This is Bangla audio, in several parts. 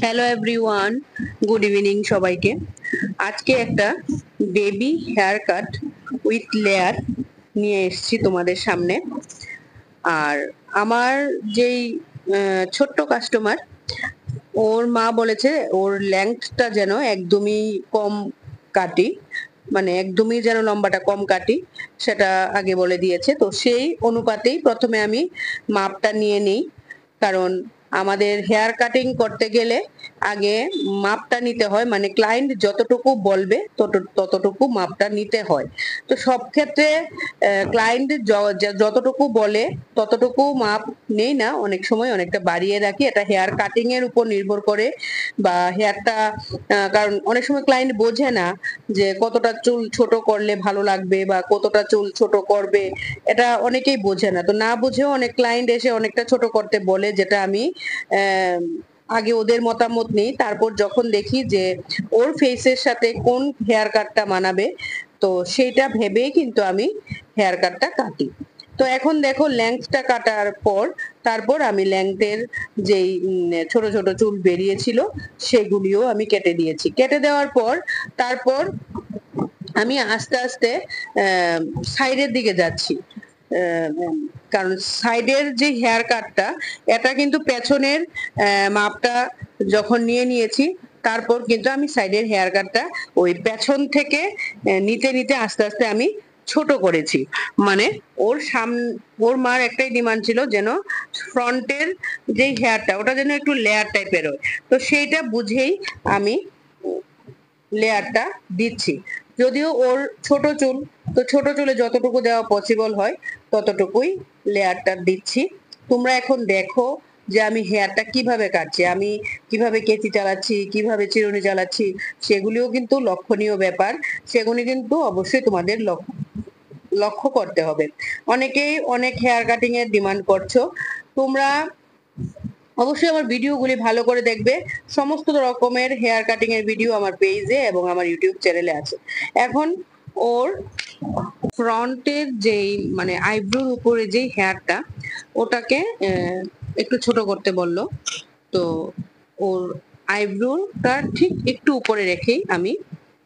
হ্যালো এভরিওয়ান, গুড ইভিনিং সবাইকে। আজকে একটা baby hair cut with layer নিয়ে এসেছি তোমাদের সামনে। আর আমার যেই ছোট্ট কাস্টমার, ওর মা বলেছে ওর লেন্থটা যেন একদমই কম কাটি, মানে একদমই যেন লম্বাটা কম কাটি, সেটা আগে বলে দিয়েছে। তো সেই অনুপাতেই প্রথমে আমি মাপটা নিয়ে নিই, কারণ আমাদের হেয়ার কাটিং করতে গেলে আগে মাপটা নিতে হয়, মানে ক্লায়েন্ট যতটুকু বলবে ততটুকু মাপটা নিতে হয়। তো সব ক্ষেত্রে ক্লায়েন্ট যতটুকু বলে ততটুকু মাপ নেই না, অনেক সময় অনেকটা বাড়িয়ে রাখি। এটা হেয়ার কাটিং এর উপর নির্ভর করে, বা হেয়ারটা কারণ অনেক সময় ক্লায়েন্ট বোঝে না যে কতটা চুল ছোট করলে ভালো লাগবে বা কতটা চুল ছোট করবে, এটা অনেকেই বোঝে না। তো না বুঝেও অনেক ক্লায়েন্ট এসে অনেকটা ছোট করতে বলে, যেটা আমি আগে ওদের মতামত নেই, তারপর যখন দেখি যে ওর ফেসের সাথে কোন হেয়ার কাটটা মানাবে, তো সেইটা ভেবেই কিন্তু আমি হেয়ার কাটটা কাটি। তো এখন দেখো লেন্থটা কাটার পর তারপর আমি লেন্থের যেই ছোট ছোট চুল বেরিয়েছিল সেগুলিও আমি কেটে দিয়েছি। কেটে দেওয়ার পর তারপর আমি আস্তে আস্তে সাইডের দিকে যাচ্ছি, কারণ সাইডের যে হেয়ার কাটটা, এটা কিন্তু পেছনের মাপটা যখন নিয়ে নিয়েছি, তারপর কিন্তু আমি সাইডের হেয়ার কাটটা ওই পেছন থেকে নিতে নিতে আস্তে আস্তে আমি ছোট করেছি। মানে ওর মার একটাই ডিমান্ড ছিল যেন ফ্রন্টের যে হেয়ারটা ওটা যেন একটু লেয়ার টাইপের হয়, তো সেইটা বুঝেই আমি লেয়ারটা দিচ্ছি। যদিও ওর ছোট চুল, তো ছোট চুলে যতটুকু দেওয়া পসিবল হয় ততটুকুই লেয়ারটা দিচ্ছি। তোমরা এখন দেখো যে আমি হেয়ারটা কিভাবে কাটছি, আমি কিভাবে কেচি চালাচ্ছি, কিভাবে চিরুনি চালাচ্ছি, সেগুলিও কিন্তু লক্ষণীয় ব্যাপার। সেগুলি কিন্তু অবশ্যই তোমাদের লক্ষ্য করতে হবে। অনেকেই অনেক হেয়ার কাটিং এর ডিমান্ড করছো, তোমরা অবশ্যই আমার ভিডিওগুলি ভালো করে দেখবে। সমস্ত রকমের হেয়ার কাটিং এর ভিডিও আমার পেজে এবং আমার ইউটিউব চ্যানেলে আছে। এখন ওর ফ্রন্টের যেই মানে আইব্রোর উপরে যেই হেয়ারটা, ওটাকে একটু ছোট করতে বললো। তো ওর আইব্রোটা ঠিক একটু উপরে রেখেই আমি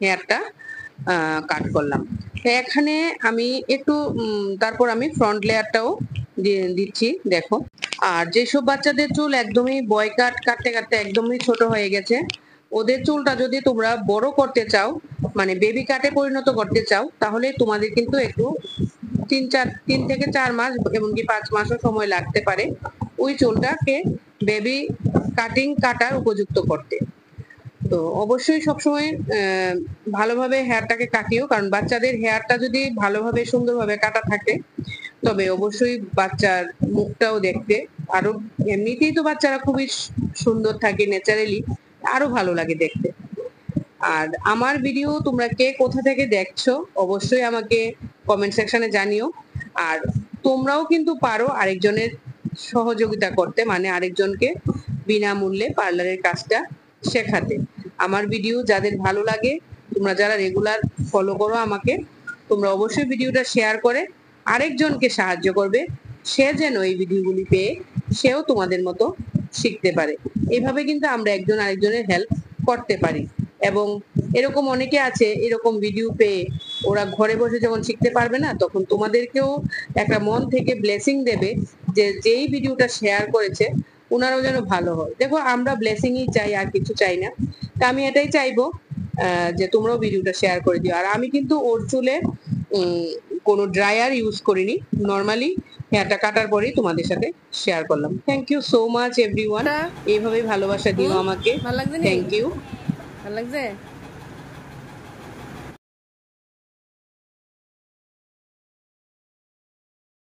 হেয়ারটা কাট করলাম। এখানে আমি একটু তারপর আমি ফ্রন্ট লেয়ারটাও দিচ্ছি, দেখো। আর যেসব বাচ্চাদের চুল একদমই বয় কাট কাটতে কাটতে একদমই ছোট হয়ে গেছে, ওদের চুলটা যদি তোমরা বড় করতে চাও, মানে বেবি কাটে পরিণত করতে চাও, তাহলে তোমাদের কিন্তু একটু 3 থেকে 4 মাস, এমনকি 5 মাসও সময় লাগতে পারে ওই চুলটাকে বেবি কাটিং কাটার উপযুক্ত করতে। তো অবশ্যই সবসময় ভালোভাবে হেয়ারটাকে কাটিও, কারণ বাচ্চাদের হেয়ারটা যদি ভালোভাবে সুন্দরভাবে কাটা থাকে, তবে অবশ্যই বাচ্চার মুখটাও দেখতে আরো, এমনিতেই তো বাচ্চারা খুবই সুন্দর থাকে ন্যাচারালি, আরো ভালো লাগে দেখতে। আর আমার ভিডিও তোমরা কে কোথা থেকে দেখছো অবশ্যই আমাকে কমেন্ট সেকশনে জানিও। আর তোমরাও কিন্তু পারো আরেকজনের সহযোগিতা করতে, মানে আরেকজনকে বিনামূল্যে পার্লারের কাজটা শেখাতে। আমার ভিডিও যাদের ভালো লাগে, তোমরা যারা রেগুলার ফলো করো আমাকে, তোমরা অবশ্যই ভিডিওটা শেয়ার করে আরেকজনকে সাহায্য করবে, সে যেন এই ভিডিওগুলি পেয়ে সেও তোমাদের মতো শিখতে পারে। এভাবে কিন্তু আমরা একজন আরেকজনের হেল্প করতে পারি। এবং এরকম অনেকে আছে, এরকম ভিডিও পেয়ে ওরা ঘরে বসে যখন শিখতে পারবে না, তখন তোমাদেরকেও একটা মন থেকে ব্লেসিং দেবে যে যেই ভিডিওটা শেয়ার করেছে ওনারও যেন ভালো হয়। দেখো, আমরা ব্লেসিংই চাই, আর কিছু চাই না। তা আমি এটাই চাইবো যে তোমরাও ভিডিওটা শেয়ার করে দিও। আর আমি কিন্তু ওর চুলে কোনো ড্রায়ার ইউজ করিনি, নর্মালি হেয়ারটা কাটার পরেই তোমাদের সাথে শেয়ার করলাম। Thank you so much everyone, এইভাবেই ভালোবাসা দিও আমাকে। Thank you. ভালো লাগছে।